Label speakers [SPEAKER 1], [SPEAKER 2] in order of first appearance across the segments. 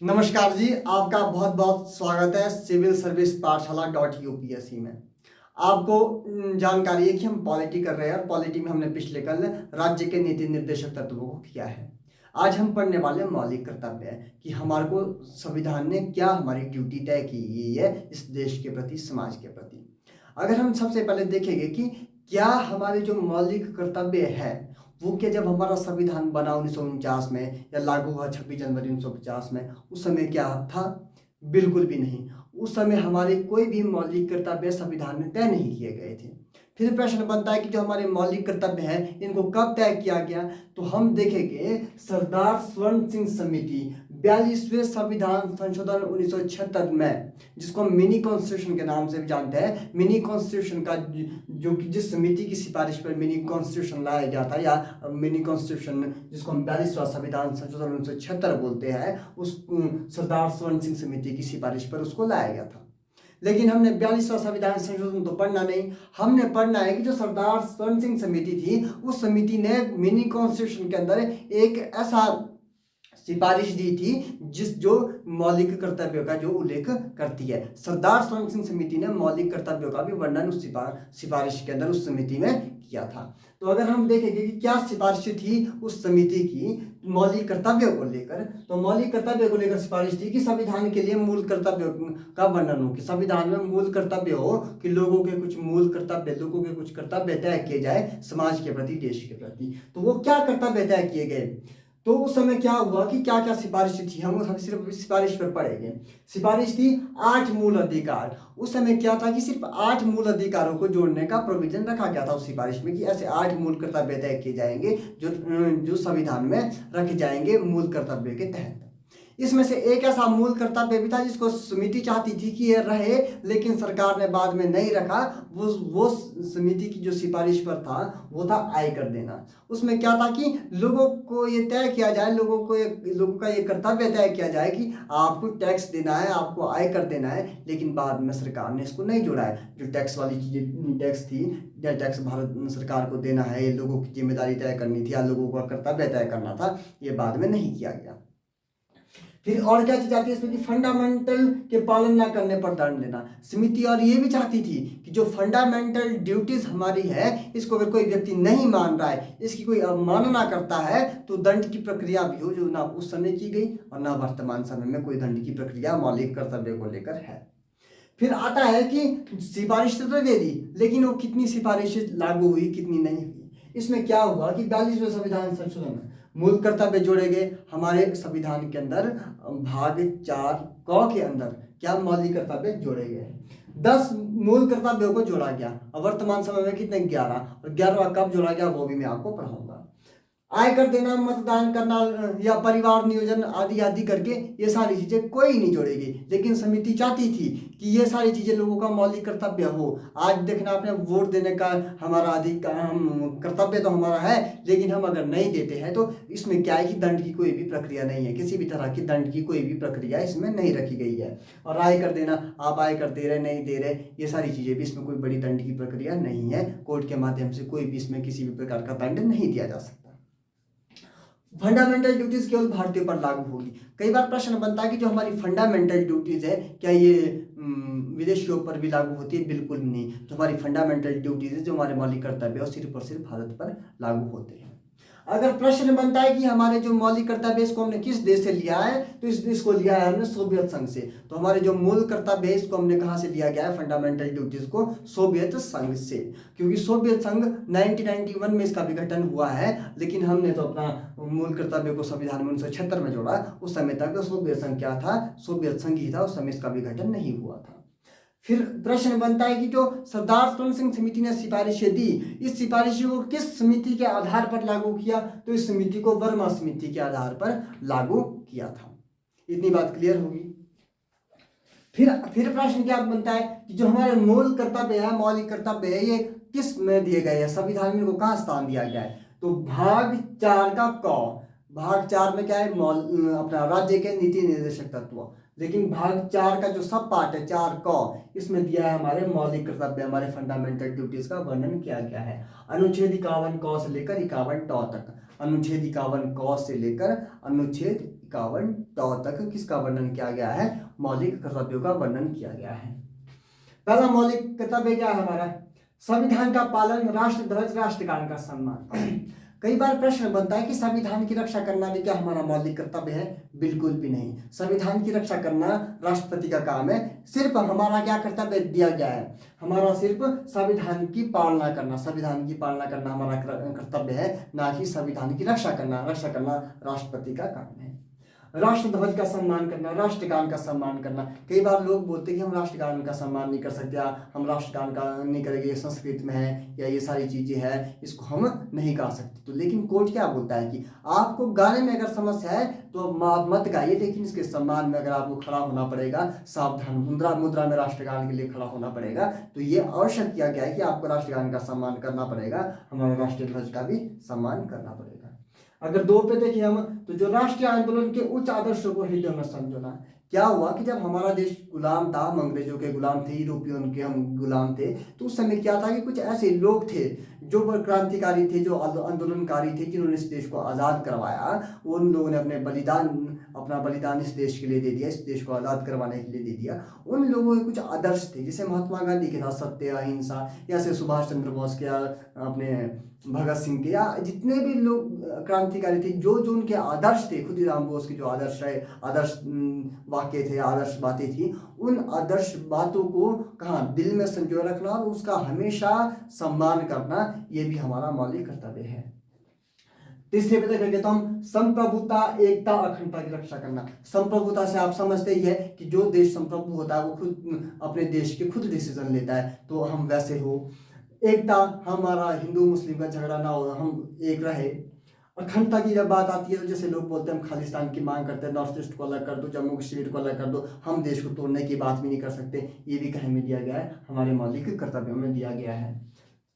[SPEAKER 1] नमस्कार जी, आपका बहुत बहुत स्वागत है सिविल सर्विस पाठशाला .यूपीएससी में। आपको जानकारी है कि हम पॉलिटी कर रहे हैं और पॉलिटी में हमने पिछले कल राज्य के नीति निर्देशक तत्वों को किया है। आज हम पढ़ने वाले मौलिक कर्तव्य है कि हमारे को संविधान ने क्या हमारी ड्यूटी तय की हुई है इस देश के प्रति, समाज के प्रति। अगर हम सबसे पहले देखेंगे कि क्या हमारे जो मौलिक कर्तव्य है वो क्या, जब हमारा संविधान बना 1949 में या लागू हुआ 26 जनवरी 1950 में, उस समय क्या था? बिल्कुल भी नहीं। उस समय हमारे कोई भी मौलिक कर्तव्य संविधान में तय नहीं किए गए थे। फिर प्रश्न बनता है कि जो हमारे मौलिक कर्तव्य हैं इनको कब तय किया गया? तो हम देखेंगे सरदार स्वर्ण सिंह समिति 42वें संविधान संशोधन 1976 में, जिसको हम मिनी कॉन्स्टिट्यूशन के नाम से भी जानते हैं। मिनी कॉन्स्टिट्यूशन का जो कि जिस समिति की सिफारिश पर मिनी कॉन्स्टिट्यूशन लाया गया था, या मिनी कॉन्स्टिट्यूशन जिसको हम 42वां संविधान संशोधन 1976 बोलते हैं, उस सरदार स्वर्ण सिंह समिति की सिफारिश पर उसको लाया गया था। लेकिन हमने 42वां संविधान संशोधन तो पढ़ना नहीं, हमने पढ़ना है कि जो सरदार स्वर्ण सिंह समिति थी, उस समिति ने मिनी कॉन्स्टिट्यूशन के अंदर एक ऐसा सिफारिश दी थी जो मौलिक कर्तव्यों का जो उल्लेख करती है। सरदार स्वर्ण सिंह समिति ने मौलिक कर्तव्यों का भी वर्णन उस सिफारिश के अंदर उस समिति में किया था। तो अगर हम देखेंगे कि क्या सिफारिश थी उस समिति की मौलिक कर्तव्यों को लेकर, तो मौलिक कर्तव्य को लेकर सिफारिश थी कि संविधान के लिए मूल कर्तव्यों का वर्णन हो, कि संविधान में मूल कर्तव्य हो कि लोगों के कुछ मूल कर्तव्य, लोगों के कुछ कर्तव्य तय किए जाए समाज के प्रति, देश के प्रति। तो वो क्या कर्तव्य तय किए गए? तो उस समय क्या हुआ कि क्या क्या सिफारिश थी, हम सिर्फ सिफारिश पर पढ़ेंगे। सिफारिश थी 8 मूल अधिकार। उस समय क्या था कि सिर्फ 8 मूल अधिकारों को जोड़ने का प्रोविजन रखा गया था उस सिफारिश में, कि ऐसे 8 मूल कर्तव्य तय किए जाएंगे जो संविधान में रखे जाएंगे मूल कर्तव्य के तहत। इसमें से एक ऐसा मूल कर्तव्य भी था जिसको समिति चाहती थी कि ये रहे, लेकिन सरकार ने बाद में नहीं रखा। वो समिति की जो सिफारिश पर था वो था आयकर देना। उसमें क्या था कि लोगों को ये तय किया जाए, लोगों का ये कर्तव्य तय किया जाए कि आपको टैक्स देना है, आपको आयकर देना है। लेकिन बाद में सरकार ने इसको नहीं जोड़ा है। जो टैक्स वाली चीजें, टैक्स थी या टैक्स भारत सरकार को देना है, ये लोगों की जिम्मेदारी तय करनी थी या लोगों का कर्तव्य तय करना था, ये बाद में नहीं किया गया। फिर और क्या चीज आती है इसमें कि फंडामेंटल के पालन ना करने पर दंड देना। समिति और ये भी चाहती थी कि जो फंडामेंटल ड्यूटीज हमारी है, इसको अगर कोई व्यक्ति नहीं मान रहा है, इसकी कोई अवमानना करता है, तो दंड की प्रक्रिया भी हो, जो ना उस समय की गई और ना वर्तमान समय में कोई दंड की प्रक्रिया मौलिक कर्तव्य को लेकर है। फिर आता है कि सिफारिश तो दे दी, लेकिन वो कितनी सिफारिशें लागू हुई, कितनी नहीं हुई। इसमें क्या हुआ कि 42वें संविधान संशोधन में मूल कर्तव्य जोड़े गए हमारे संविधान के अंदर। भाग 4 क के अंदर क्या मौलिक कर्तव्य जोड़े गए? 10 मूल कर्तव्यों को जोड़ा गया। और वर्तमान समय में कितने? 11। और 11वां कब जोड़ा गया वो भी मैं आपको पढ़ाऊंगा। आयकर देना, मतदान करना या परिवार नियोजन आदि आदि करके ये सारी चीजें कोई नहीं जोड़ेगी। लेकिन समिति चाहती थी कि ये सारी चीजें लोगों का मौलिक कर्तव्य हो। आज देखना आपने, वोट देने का हमारा अधिकार, हम कर्तव्य तो हमारा है, लेकिन हम अगर नहीं देते हैं तो इसमें क्या है कि दंड की कोई भी प्रक्रिया नहीं है, किसी भी तरह की दंड की कोई भी प्रक्रिया इसमें नहीं रखी गई है। और आयकर देना, आप आयकर दे रहे नहीं दे रहे, ये सारी चीजें भी इसमें कोई बड़ी दंड की प्रक्रिया नहीं है। कोर्ट के माध्यम से कोई भी इसमें किसी भी प्रकार का दंड नहीं दिया जा सकता। फंडामेंटल ड्यूटीज केवल भारतीयों पर लागू होगी। कई बार प्रश्न बनता है कि जो हमारी फंडामेंटल ड्यूटीज है क्या ये विदेशियों पर भी लागू होती है? बिल्कुल नहीं। जो हमारी फंडामेंटल ड्यूटीज है, जो हमारे मौलिक कर्तव्य है, वो सिर्फ और सिर्फ भारत पर लागू होते हैं। अगर प्रश्न बनता है कि हमारे जो मौलिक कर्तव्य है इसको हमने किस देश से लिया है, तो इसको लिया है हमने सोवियत संघ से। तो हमारे जो मूल कर्तव्य है इसको हमने कहाँ से लिया गया है? फंडामेंटल ड्यूटीज को सोवियत संघ से। क्योंकि सोवियत संघ 1991 में इसका विघटन हुआ है, लेकिन हमने तो अपना मूल कर्तव्य को संविधान में 1976 में जोड़ा। उस समय तक सोवियत संघ क्या था? सोवियत संघ ही था, उस समय इसका विघटन नहीं हुआ था। फिर प्रश्न बनता है कि जो सरदार स्वर्ण सिंह समिति ने सिफारिशें दी, इस सिफारिशों को किस समिति के आधार पर लागू किया? तो इस समिति को वर्मा समिति के आधार पर लागू किया था। इतनी बात क्लियर होगी। फिर प्रश्न क्या बनता है कि जो हमारे मूल कर्तव्य है, मौलिक कर्तव्य है, ये किस में दिए गए हैं? संविधान में इनको कहाँ स्थान दिया गया है? तो भाग 4 का क। भाग 4 में क्या है? अपना राज्य के नीति निर्देशक तत्व। लेकिन भाग 4 का जो सब पार्ट है 4 क, इसमें दिया है हमारे मौलिक कर्तव्य, हमारे फंडामेंटल ड्यूटीज का वर्णन किया गया है। अनुच्छेद 51 क से लेकर 51 ट तक। अनुच्छेद 51 क से लेकर अनुच्छेद 51 तक किसका वर्णन किया गया है? मौलिक कर्तव्यों का वर्णन किया गया है। पहला मौलिक कर्तव्य क्या है हमारा? संविधान का पालन, राष्ट्र ध्वज, राष्ट्रगान का सम्मान। कई बार प्रश्न बनता है कि संविधान की रक्षा करना भी क्या हमारा मौलिक कर्तव्य है? बिल्कुल भी नहीं। संविधान की रक्षा करना राष्ट्रपति का काम है। सिर्फ हमारा क्या कर्तव्य दिया गया है? हमारा सिर्फ संविधान की पालना करना, संविधान की पालना करना हमारा कर्तव्य है, ना कि संविधान की रक्षा करना। रक्षा करना राष्ट्रपति का काम है। राष्ट्र ध्वज का सम्मान करना, राष्ट्रगान का सम्मान करना। कई बार लोग बोलते हैं कि हम राष्ट्रगान का सम्मान नहीं कर सकते, या हम राष्ट्रगान का नहीं करेंगे, ये संस्कृत में है या ये सारी चीजें हैं, इसको हम नहीं गा सकते। तो लेकिन कोर्ट क्या बोलता है कि आपको गाने में अगर समस्या है तो आप मत गाइए, लेकिन इसके सम्मान में अगर आपको खड़ा होना पड़ेगा, सावधान मुद्रा में राष्ट्रगान के लिए खड़ा होना पड़ेगा, तो ये आवश्यक किया गया है कि आपको राष्ट्रगान का सम्मान करना पड़ेगा, हमारे राष्ट्रीय ध्वज का भी सम्मान करना पड़ेगा। अगर 2 पे देखिए हम, तो जो राष्ट्रीय आंदोलन के उच्च आदर्शों को हृदय में समझना। क्या हुआ कि जब हमारा देश गुलाम था, हम अंग्रेजों के गुलाम थे, यूरोपियन के हम गुलाम थे, तो उस समय क्या था कि कुछ ऐसे लोग थे जो क्रांतिकारी थे, जो आंदोलनकारी थे, जिन्होंने इस देश को आज़ाद करवाया। उन लोगों ने अपना बलिदान इस देश के लिए दे दिया, इस देश को आज़ाद करवाने के लिए दे दिया। उन लोगों के कुछ आदर्श थे, जैसे महात्मा गांधी के था सत्य अहिंसा, या से सुभाष चंद्र बोस के, अपने भगत सिंह के, या जितने भी लोग क्रांतिकारी थे, जो जो उनके आदर्श थे, खुदीराम बोस के जो आदर्श वाक्य थे, आदर्श बातें थी, उन आदर्श बातों को कहाँ दिल में संजोए रखना और उसका हमेशा सम्मान करना, ये भी हमारा मौलिक कर्तव्य है। तीसरे पे देखेंगे तो हम संप्रभुता, एकता, अखंडता की रक्षा करना। संप्रभुता से आप समझते ही है कि जो देश संप्रभु होता है वो खुद अपने देश के खुद डिसीजन लेता है, तो हम वैसे हो। एकता, हमारा हिंदू मुस्लिम का झगड़ा ना हो, हम एक रहे। अखंडता की जब बात आती है तो जैसे लोग बोलते हैं हम खालिस्तान की मांग करते हैं, नॉर्थ ईस्ट को अलग कर दो, जम्मू कश्मीर को अलग कर दो, हम देश को तोड़ने की बात भी नहीं कर सकते, ये भी कहीं में दिया गया है, हमारे मौलिक कर्तव्यों में दिया गया है।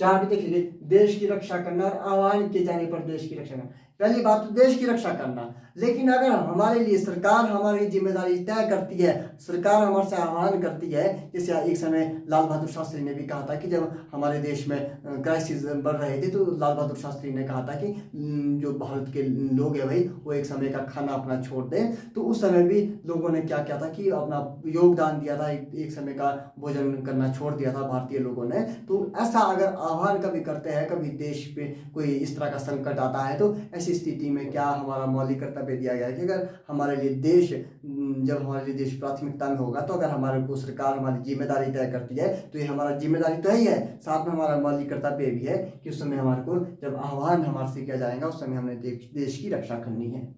[SPEAKER 1] 4 भी देखिए, देश की रक्षा करना और आह्वान किए जाने पर देश की रक्षा करना। पहली बात तो देश की रक्षा करना, लेकिन अगर हमारे लिए सरकार हमारी जिम्मेदारी तय करती है, सरकार हमारे से आह्वान करती है, जैसे एक समय लाल बहादुर शास्त्री ने भी कहा था कि जब हमारे देश में क्राइसिस बढ़ रहे थे, तो लाल बहादुर शास्त्री ने कहा था कि जो भारत के लोग हैं भाई, वो एक समय का खाना अपना छोड़ दें। तो उस समय भी लोगों ने क्या किया था कि अपना योगदान दिया था, एक समय का भोजन करना छोड़ दिया था भारतीय लोगों ने। तो ऐसा अगर आह्वान कभी करते हैं, कभी देश पे कोई इस तरह का संकट आता है, तो ऐसी स्थिति में क्या हमारा मौलिक कर्तव्य दिया गया है कि अगर हमारे लिए देश, जब हमारे लिए देश प्राथमिकता में होगा, तो अगर हमारे को सरकार हमारी जिम्मेदारी तय करती है, तो ये हमारा जिम्मेदारी तो ही है, साथ में हमारा मौलिक कर्तव्य भी है कि उस समय हमारे को जब आह्वान हमारे से किया जाएगा, उस समय हमने देश की रक्षा करनी है।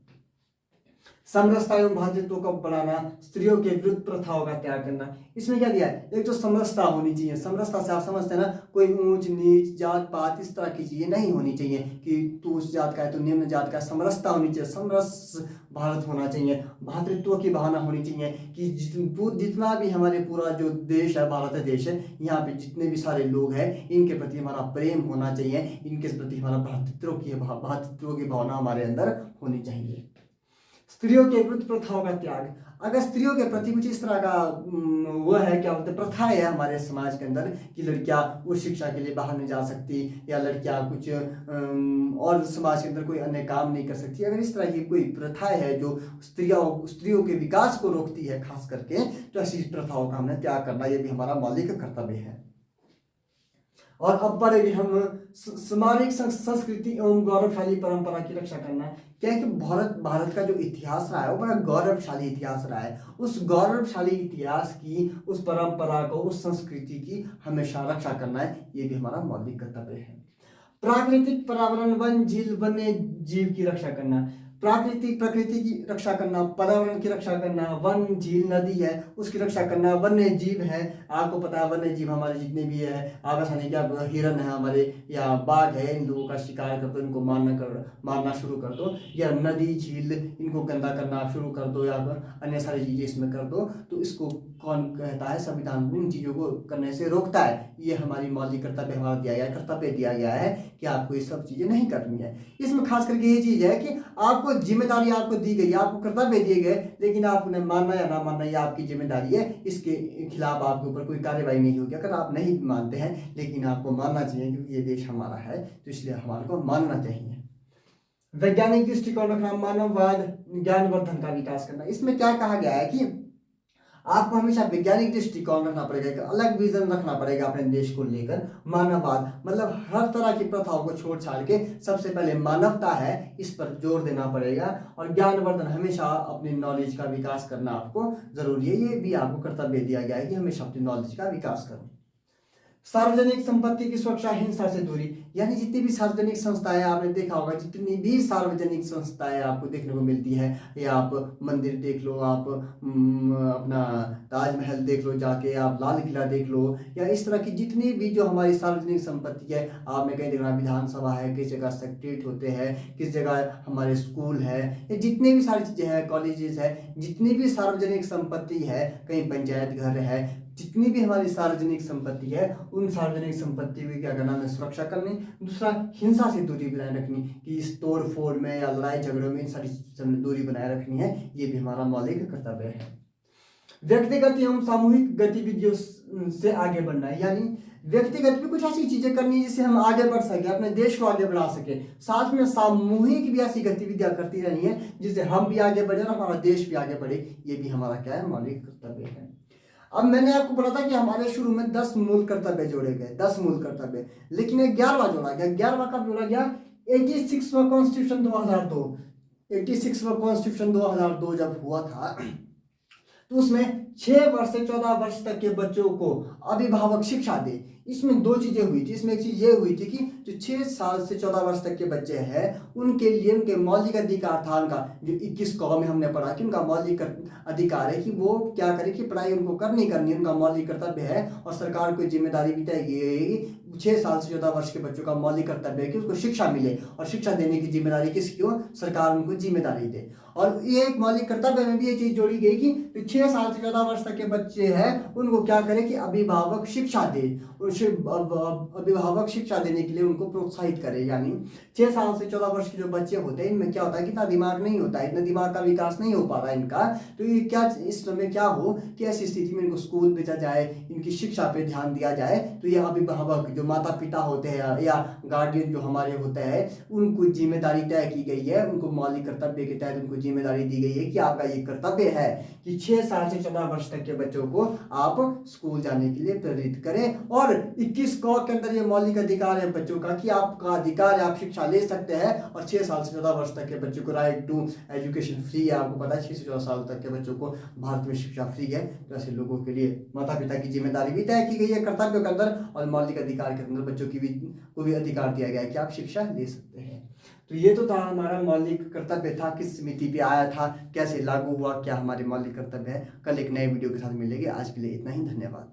[SPEAKER 1] समरसता एवं भातृत्व को बढ़ाना, स्त्रियों के विरुद्ध प्रथाओं का त्याग करना। इसमें क्या दिया है? एक तो समरसता होनी चाहिए। समरसता से आप समझते हैं ना, कोई ऊंच नीच जात पात इस तरह की चीजें नहीं होनी चाहिए कि तू उस जात का है तो निम्न जात का। समरसता होनी चाहिए, समरस भारत होना चाहिए। भातृत्व की भावना होनी चाहिए कि जितना भी हमारे पूरा जो देश है, भारत देश है, यहाँ पे जितने भी सारे लोग हैं, इनके प्रति हमारा प्रेम होना चाहिए, इनके प्रति हमारा भातृत्व की भावना हमारे अंदर होनी चाहिए। स्त्रियों के विरुद्ध प्रथाओं का त्याग। अगर स्त्रियों के प्रति कुछ इस तरह का वो है, क्या बोलते हैं, प्रथा है हमारे समाज के अंदर कि लड़कियां उच्च शिक्षा के लिए बाहर नहीं जा सकती, या लड़कियां कुछ और समाज के अंदर कोई अन्य काम नहीं कर सकती, अगर इस तरह की कोई प्रथा है जो स्त्रियों के विकास को रोकती है खास करके, तो ऐसी प्रथाओं का हमने त्याग करना, ये भी हमारा मौलिक कर्तव्य है। और अब पढ़ेंगे हम सामाजिक संस्कृति एवं गौरवशाली परंपरा की रक्षा करना। क्या है कि भारत का जो इतिहास रहा है वो बड़ा गौरवशाली इतिहास रहा है। उस गौरवशाली इतिहास की, उस परंपरा को, उस संस्कृति की हमेशा रक्षा करना है, ये भी हमारा मौलिक कर्तव्य है। प्राकृतिक पर्यावरण, वन झील वन्य जीव की रक्षा करना। प्रकृति की रक्षा करना, पर्यावरण की रक्षा करना, वन झील नदी है उसकी रक्षा करना, वन्य जीव है, आपको पता है वन्य जीव हमारे जितने भी है, आकाशवाणी क्या हिरन है हमारे, या बाघ है, इन लोगों का शिकार कर दो, इनको मारना शुरू कर दो, या नदी झील इनको गंदा करना शुरू कर दो, या अन्य सारी चीजें इसमें कर दो, तो इसको कौन कहता है? संविधान इन चीजों को करने से रोकता है। ये हमारी मौलिक कर्तव्य हमारा कर्तव्य दिया गया है कि आपको ये सब चीजें नहीं करनी है। इसमें खास करके ये चीज है कि आपको जिम्मेदारी आपको दी गई, आपको कर्तव्य दिए गए, लेकिन आप उन्हें मानना या ना मानना ये आपकी जिम्मेदारी है। इसके खिलाफ आपके ऊपर कोई कार्रवाई नहीं होगी अगर आप नहीं मानते हैं, लेकिन आपको मानना चाहिए क्योंकि ये देश हमारा है, तो इसलिए हमारे को मानना चाहिए। वैज्ञानिक दृष्टिकोण रखना, मानववाद, ज्ञानवर्धन का विकास करना। इसमें क्या कहा गया है कि आपको हमेशा वैज्ञानिक दृष्टिकोण रखना पड़ेगा, एक अलग विजन रखना पड़ेगा अपने देश को लेकर। मानववाद मतलब हर तरह की प्रथाओं को छोड़ छाड़ के सबसे पहले मानवता है इस पर जोर देना पड़ेगा। और ज्ञानवर्धन, हमेशा अपनी नॉलेज का विकास करना आपको जरूरी है, ये भी आपको कर्तव्य दिया गया है कि हमेशा अपनी नॉलेज का विकास करो। सार्वजनिक संपत्ति की सुरक्षा, हिंसा से दूरी, यानी जितनी भी सार्वजनिक संस्थाएं आपने देखा होगा, जितनी भी सार्वजनिक संस्थाएं आपको देखने को मिलती है, या आप मंदिर देख लो, आप अपना ताजमहल देख लो जाके, आप लाल किला देख लो, या इस तरह की जितनी भी जो हमारी सार्वजनिक संपत्ति है, आपने कहीं देखना विधानसभा है, किस जगह सेक्रेटरीट होते हैं, किस जगह हमारे स्कूल है, या जितनी भी सारी चीज़ें हैं, कॉलेजेस है, जितनी भी सार्वजनिक संपत्ति है, कहीं पंचायत घर है, जितनी भी हमारी सार्वजनिक संपत्ति है, उन सार्वजनिक संपत्ति की क्या करना है, सुरक्षा करनी। दूसरा, हिंसा से दूरी बनाए रखनी, कि इस तोड़ फोड़ में या लड़ाई झगड़ों में इन सारी चीजों में दूरी बनाए रखनी है, ये भी हमारा मौलिक कर्तव्य है। व्यक्तिगत एवं सामूहिक गतिविधियों से आगे बढ़ना है, यानी व्यक्तिगत भी कुछ ऐसी चीजें करनी जिससे हम आगे बढ़ सके, अपने देश को आगे बढ़ा सके, साथ में सामूहिक भी ऐसी गतिविधियां करती रहनी है जिससे हम भी आगे बढ़े और हमारा देश भी आगे बढ़े, ये भी हमारा क्या है, मौलिक कर्तव्य है। अब मैंने आपको बोला था कि हमारे शुरू में 10 मूल कर्तव्य जोड़े गए, 10 मूल कर्तव्य, लेकिन एक 11वां जोड़ा गया। 11वां कब जोड़ा गया? 86वां कॉन्स्टिट्यूशन 2002। 86वां कॉन्स्टिट्यूशन 2002 जब हुआ था, तो उसमें 6 वर्ष से 14 वर्ष तक के बच्चों को अभिभावक शिक्षा दे। इसमें दो चीजें हुई थी। इसमें एक चीज ये हुई थी कि जो 6 साल से 14 वर्ष तक के बच्चे हैं, उनके लिए उनके मौलिक अधिकार था, उनका जो 21 कौ में हमने पढ़ा कि उनका मौलिक अधिकार है कि वो क्या करें, कि पढ़ाई उनको करनी करनी है, उनका मौलिक कर्तव्य है। और सरकार को जिम्मेदारी भी तय की गई है, 6 साल से 14 वर्ष के बच्चों का मौलिक कर्तव्य है कि उसको शिक्षा मिले, और शिक्षा देने की जिम्मेदारी किसकी हो? सरकार उनको जिम्मेदारी दे। और ये एक मौलिक कर्तव्य में भी ये चीज जोड़ी गई कि जो 6 साल से 14 वर्ष तक के बच्चे हैं, उनको क्या करें कि अभिभावक शिक्षा दे, अभिभावक शिक्षा देने के लिए उनको प्रोत्साहित करे। यानी 6 साल से 14 वर्ष के जो बच्चे होते हैं, इनमें क्या होता है कि इतना दिमाग नहीं होता है, इतना दिमाग का विकास नहीं हो पा रहा है इनका। तो ये क्या, इस समय क्या हो कि ऐसी स्थिति में इनको स्कूल भेजा जाए, इनकी शिक्षा पे ध्यान दिया जाए। तो ये अभिभावक जो माता पिता होते हैं या गार्डियन जो हमारे होते हैं, उनको जिम्मेदारी तय की गई है, उनको मौलिक कर्तव्य के तहत उनको जिम्मेदारी दी गई है कि आपका ये कर्तव्य है कि 6 साल से 14 वर्ष तक के बच्चों को आप स्कूल जाने के लिए प्रेरित करें। और 21 कौ के अंदर ये मौलिक अधिकार है बच्चों का कि आपका अधिकार है, आप शिक्षा ले सकते हैं। और 6 साल से 14 वर्ष तक के बच्चों को राइट टू एजुकेशन फ्री है। आपको पता है 6 से 14 साल तक के बच्चों को भारत में शिक्षा फ्री है। तो ऐसे लोगों के लिए माता पिता की जिम्मेदारी भी तय की गई है कर्तव्य के अंदर, और मौलिक अधिकार के अंदर बच्चों की भी को भी अधिकार दिया गया है कि आप शिक्षा ले सकते हैं। तो ये तो था हमारा मौलिक कर्तव्य था, किस समिति पे आया था, कैसे लागू हुआ, क्या हमारे मौलिक कर्तव्य है। कल एक नए वीडियो के साथ मिलेंगे। आज के लिए इतना ही, धन्यवाद।